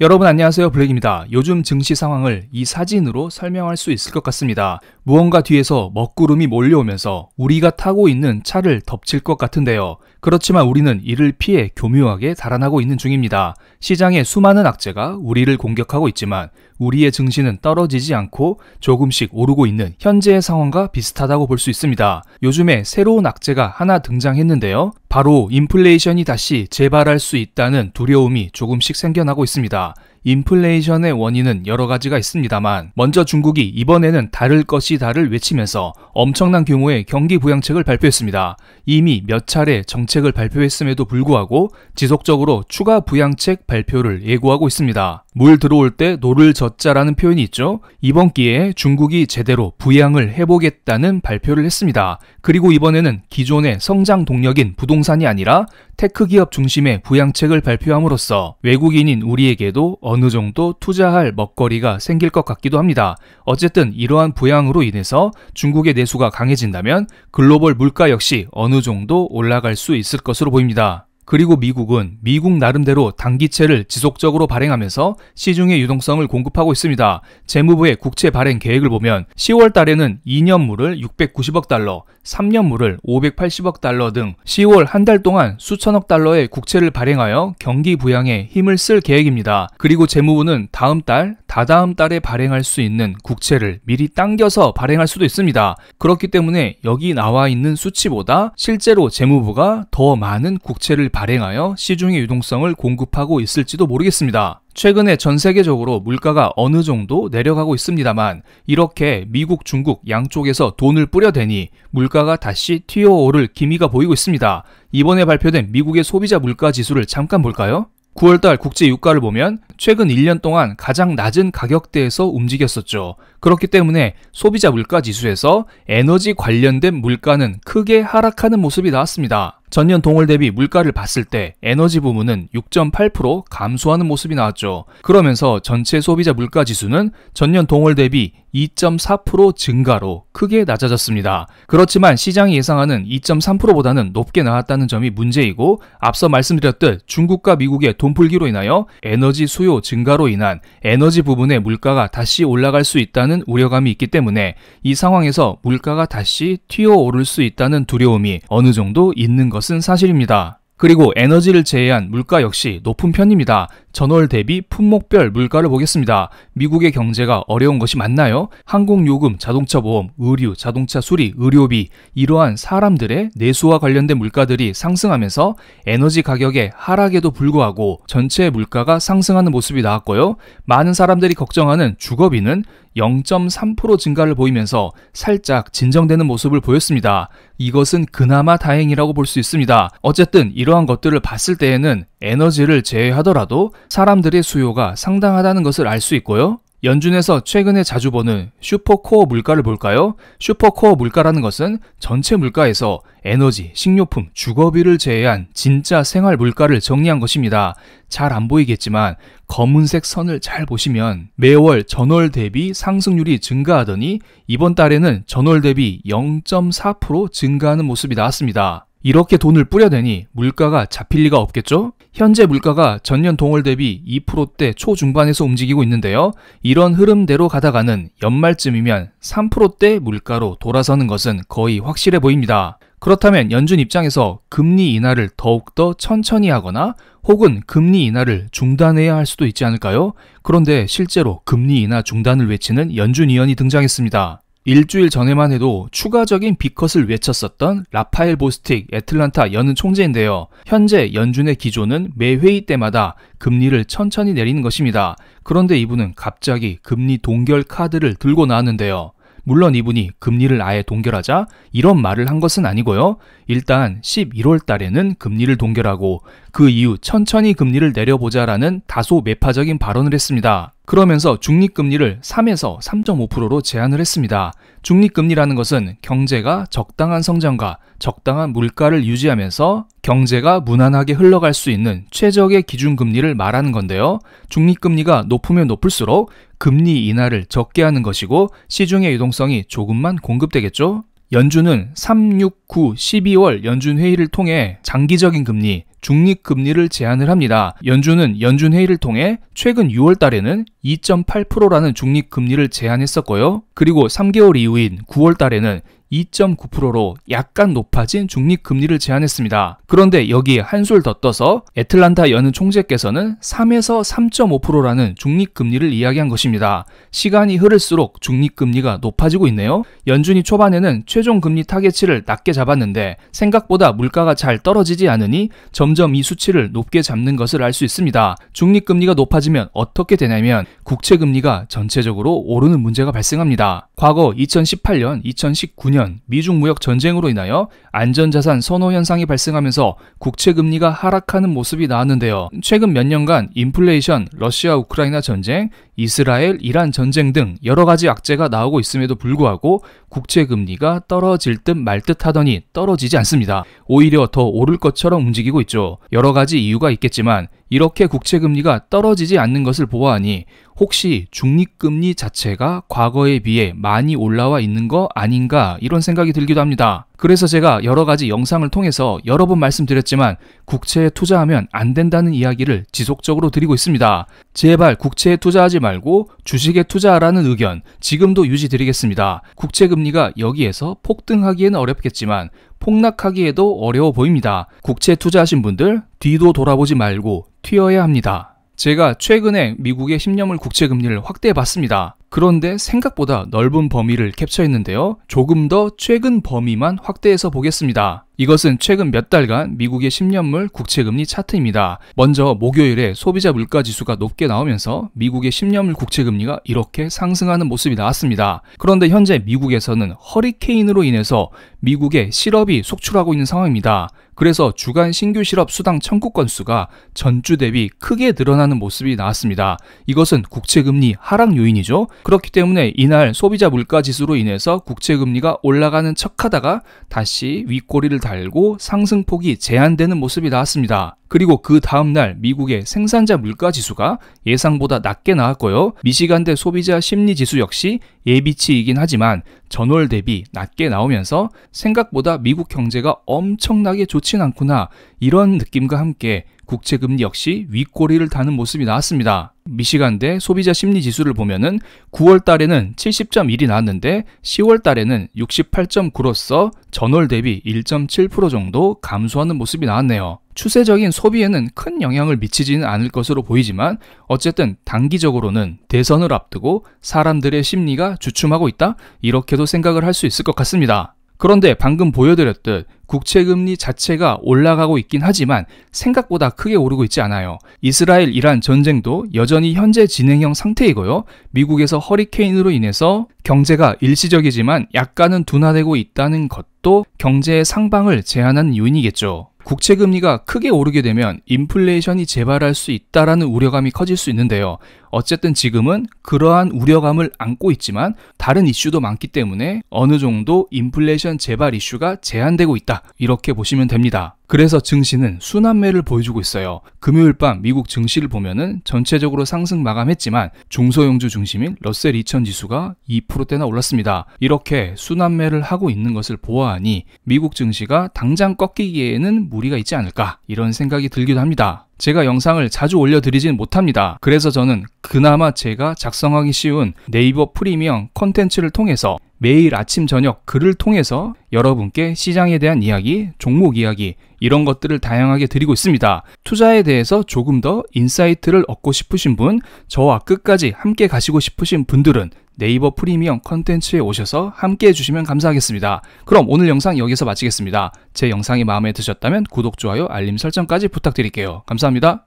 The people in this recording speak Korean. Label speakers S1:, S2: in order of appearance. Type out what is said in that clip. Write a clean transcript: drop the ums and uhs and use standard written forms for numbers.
S1: 여러분 안녕하세요, 블랙입니다. 요즘 증시 상황을 이 사진으로 설명할 수 있을 것 같습니다. 무언가 뒤에서 먹구름이 몰려오면서 우리가 타고 있는 차를 덮칠 것 같은데요. 그렇지만 우리는 이를 피해 교묘하게 달아나고 있는 중입니다. 시장의 수많은 악재가 우리를 공격하고 있지만 우리의 증시는 떨어지지 않고 조금씩 오르고 있는 현재의 상황과 비슷하다고 볼 수 있습니다. 요즘에 새로운 악재가 하나 등장했는데요. 바로 인플레이션이 다시 재발할 수 있다는 두려움이 조금씩 생겨나고 있습니다. 인플레이션의 원인은 여러 가지가 있습니다만 먼저 중국이 이번에는 다를 것이다를 외치면서 엄청난 규모의 경기 부양책을 발표했습니다. 이미 몇 차례 정책을 발표했음에도 불구하고 지속적으로 추가 부양책 발표를 예고하고 있습니다. 물 들어올 때 노를 젓자라는 표현이 있죠. 이번 기회에 중국이 제대로 부양을 해보겠다는 발표를 했습니다. 그리고 이번에는 기존의 성장 동력인 부동산이 아니라 테크 기업 중심의 부양책을 발표함으로써 외국인인 우리에게도 어느 정도 투자할 먹거리가 생길 것 같기도 합니다. 어쨌든 이러한 부양으로 인해서 중국의 내수가 강해진다면 글로벌 물가 역시 어느 정도 올라갈 수 있을 것으로 보입니다. 그리고 미국은 미국 나름대로 단기채를 지속적으로 발행하면서 시중의 유동성을 공급하고 있습니다. 재무부의 국채 발행 계획을 보면 10월 달에는 2년물을 690억 달러, 3년물을 580억 달러 등 10월 한 달 동안 수천억 달러의 국채를 발행하여 경기 부양에 힘을 쓸 계획입니다. 그리고 재무부는 다음 달, 다다음 달에 발행할 수 있는 국채를 미리 당겨서 발행할 수도 있습니다. 그렇기 때문에 여기 나와 있는 수치보다 실제로 재무부가 더 많은 국채를 발행하여 시중의 유동성을 공급하고 있을지도 모르겠습니다. 최근에 전 세계적으로 물가가 어느 정도 내려가고 있습니다만 이렇게 미국, 중국 양쪽에서 돈을 뿌려대니 물가가 다시 튀어오를 기미가 보이고 있습니다. 이번에 발표된 미국의 소비자 물가 지수를 잠깐 볼까요? 9월달 국제 유가를 보면 최근 1년 동안 가장 낮은 가격대에서 움직였었죠. 그렇기 때문에 소비자 물가 지수에서 에너지 관련된 물가는 크게 하락하는 모습이 나왔습니다. 전년 동월 대비 물가를 봤을 때 에너지 부문은 6.8% 감소하는 모습이 나왔죠. 그러면서 전체 소비자 물가 지수는 전년 동월 대비 2.4% 증가로 크게 낮아졌습니다. 그렇지만 시장이 예상하는 2.3%보다는 높게 나왔다는 점이 문제이고 앞서 말씀드렸듯 중국과 미국의 돈풀기로 인하여 에너지 수요 증가로 인한 에너지 부분의 물가가 다시 올라갈 수 있다는 우려감이 있기 때문에 이 상황에서 물가가 다시 튀어오를 수 있다는 두려움이 어느 정도 있는 것은 사실입니다. 그리고 에너지를 제외한 물가 역시 높은 편입니다. 전월 대비 품목별 물가를 보겠습니다. 미국의 경제가 어려운 것이 맞나요? 항공요금, 자동차 보험, 의류, 자동차 수리, 의료비 이러한 사람들의 내수와 관련된 물가들이 상승하면서 에너지 가격의 하락에도 불구하고 전체 물가가 상승하는 모습이 나왔고요. 많은 사람들이 걱정하는 주거비는 0.3% 증가를 보이면서 살짝 진정되는 모습을 보였습니다. 이것은 그나마 다행이라고 볼 수 있습니다. 어쨌든 이러한 것들을 봤을 때에는 에너지를 제외하더라도 사람들의 수요가 상당하다는 것을 알 수 있고요. 연준에서 최근에 자주 보는 슈퍼코어 물가를 볼까요? 슈퍼코어 물가라는 것은 전체 물가에서 에너지, 식료품, 주거비를 제외한 진짜 생활 물가를 정리한 것입니다. 잘 안 보이겠지만 검은색 선을 잘 보시면 매월 전월 대비 상승률이 증가하더니 이번 달에는 전월 대비 0.4% 증가하는 모습이 나왔습니다. 이렇게 돈을 뿌려대니 물가가 잡힐 리가 없겠죠? 현재 물가가 전년 동월 대비 2%대 초중반에서 움직이고 있는데요. 이런 흐름대로 가다가는 연말쯤이면 3%대 물가로 돌아서는 것은 거의 확실해 보입니다. 그렇다면 연준 입장에서 금리 인하를 더욱더 천천히 하거나 혹은 금리 인하를 중단해야 할 수도 있지 않을까요? 그런데 실제로 금리 인하 중단을 외치는 연준 위원이 등장했습니다. 일주일 전에만 해도 추가적인 B컷을 외쳤었던 라파엘 보스틱 애틀란타 연은 총재인데요. 현재 연준의 기조는 매 회의 때마다 금리를 천천히 내리는 것입니다. 그런데 이분은 갑자기 금리 동결 카드를 들고 나왔는데요. 물론 이분이 금리를 아예 동결하자 이런 말을 한 것은 아니고요. 일단 11월 달에는 금리를 동결하고 그 이후 천천히 금리를 내려보자라는 다소 매파적인 발언을 했습니다. 그러면서 중립금리를 3에서 3.5%로 제한을 했습니다. 중립금리라는 것은 경제가 적당한 성장과 적당한 물가를 유지하면서 경제가 무난하게 흘러갈 수 있는 최적의 기준금리를 말하는 건데요. 중립금리가 높으면 높을수록 금리 인하를 적게 하는 것이고 시중의 유동성이 조금만 공급되겠죠. 연준은 3, 6, 9, 12월 연준 회의를 통해 장기적인 금리, 중립금리를 제한을 합니다. 연준은 연준회의를 통해 최근 6월 달에는 2.8%라는 중립금리를 제한했었고요. 그리고 3개월 이후인 9월 달에는 2.9%로 약간 높아진 중립금리를 제한했습니다. 그런데 여기에 한술 더 떠서 애틀란타 연은 총재께서는 3에서 3.5%라는 중립금리를 이야기한 것입니다. 시간이 흐를수록 중립금리가 높아지고 있네요. 연준이 초반에는 최종금리 타겟치를 낮게 잡았는데 생각보다 물가가 잘 떨어지지 않으니 점점 이 수치를 높게 잡는 것을 알 수 있습니다. 중립금리가 높아지면 어떻게 되냐면 국채금리가 전체적으로 오르는 문제가 발생합니다. 과거 2018년, 2019년 미중 무역 전쟁으로 인하여 안전자산 선호 현상이 발생하면서 국채금리가 하락하는 모습이 나왔는데요. 최근 몇 년간 인플레이션, 러시아 우크라이나 전쟁, 이스라엘, 이란 전쟁 등 여러 가지 악재가 나오고 있음에도 불구하고 국채금리가 떨어질 듯 말 듯 하더니 떨어지지 않습니다. 오히려 더 오를 것처럼 움직이고 있죠. 여러 가지 이유가 있겠지만 이렇게 국채금리가 떨어지지 않는 것을 보아하니 혹시 중립금리 자체가 과거에 비해 많이 올라와 있는 거 아닌가 이런 생각이 들기도 합니다. 그래서 제가 여러 가지 영상을 통해서 여러 번 말씀드렸지만 국채에 투자하면 안 된다는 이야기를 지속적으로 드리고 있습니다. 제발 국채에 투자하지 말고 주식에 투자하라는 의견 지금도 유지드리겠습니다. 국채금리가 여기에서 폭등하기에는 어렵겠지만 폭락하기에도 어려워 보입니다. 국채에 투자하신 분들 뒤도 돌아보지 말고 튀어야 합니다. 제가 최근에 미국의 10년물 국채금리를 확대해 봤습니다. 그런데 생각보다 넓은 범위를 캡처했는데요. 조금 더 최근 범위만 확대해서 보겠습니다. 이것은 최근 몇 달간 미국의 10년물 국채금리 차트입니다. 먼저 목요일에 소비자 물가지수가 높게 나오면서 미국의 10년물 국채금리가 이렇게 상승하는 모습이 나왔습니다. 그런데 현재 미국에서는 허리케인으로 인해서 미국의 실업이 속출하고 있는 상황입니다. 그래서 주간 신규 실업 수당 청구 건수가 전주 대비 크게 늘어나는 모습이 나왔습니다. 이것은 국채금리 하락 요인이죠. 그렇기 때문에 이날 소비자 물가지수로 인해서 국채금리가 올라가는 척하다가 다시 윗꼬리를 달고 상승폭이 제한되는 모습이 나왔습니다. 그리고 그 다음날 미국의 생산자 물가지수가 예상보다 낮게 나왔고요. 미시간대 소비자 심리지수 역시 예비치이긴 하지만 전월 대비 낮게 나오면서 생각보다 미국 경제가 엄청나게 좋진 않구나 이런 느낌과 함께 국채금리 역시 윗꼬리를 다는 모습이 나왔습니다. 미시간대 소비자 심리지수를 보면은 9월 달에는 70.1이 나왔는데 10월 달에는 68.9로서 전월 대비 1.7% 정도 감소하는 모습이 나왔네요. 추세적인 소비에는 큰 영향을 미치지는 않을 것으로 보이지만 어쨌든 단기적으로는 대선을 앞두고 사람들의 심리가 주춤하고 있다? 이렇게도 생각을 할 수 있을 것 같습니다. 그런데 방금 보여드렸듯 국채금리 자체가 올라가고 있긴 하지만 생각보다 크게 오르고 있지 않아요. 이스라엘 이란 전쟁도 여전히 현재 진행형 상태이고요. 미국에서 허리케인으로 인해서 경제가 일시적이지만 약간은 둔화되고 있다는 것도 경제의 상방을 제한하는 요인이겠죠. 국채금리가 크게 오르게 되면 인플레이션이 재발할 수 있다라는 우려감이 커질 수 있는데요. 어쨌든 지금은 그러한 우려감을 안고 있지만 다른 이슈도 많기 때문에 어느 정도 인플레이션 재발 이슈가 제한되고 있다. 이렇게 보시면 됩니다. 그래서 증시는 순환매를 보여주고 있어요. 금요일 밤 미국 증시를 보면은 전체적으로 상승 마감했지만 중소형주 중심인 러셀 2000 지수가 2%대나 올랐습니다. 이렇게 순환매를 하고 있는 것을 보아하니 미국 증시가 당장 꺾이기에는 무리가 있지 않을까 이런 생각이 들기도 합니다. 제가 영상을 자주 올려드리진 못합니다. 그래서 저는 그나마 제가 작성하기 쉬운 네이버 프리미엄 콘텐츠를 통해서 매일 아침 저녁 글을 통해서 여러분께 시장에 대한 이야기, 종목 이야기 이런 것들을 다양하게 드리고 있습니다. 투자에 대해서 조금 더 인사이트를 얻고 싶으신 분, 저와 끝까지 함께 가시고 싶으신 분들은 네이버 프리미엄 컨텐츠에 오셔서 함께 해주시면 감사하겠습니다. 그럼 오늘 영상 여기서 마치겠습니다. 제 영상이 마음에 드셨다면 구독, 좋아요, 알림 설정까지 부탁드릴게요. 감사합니다.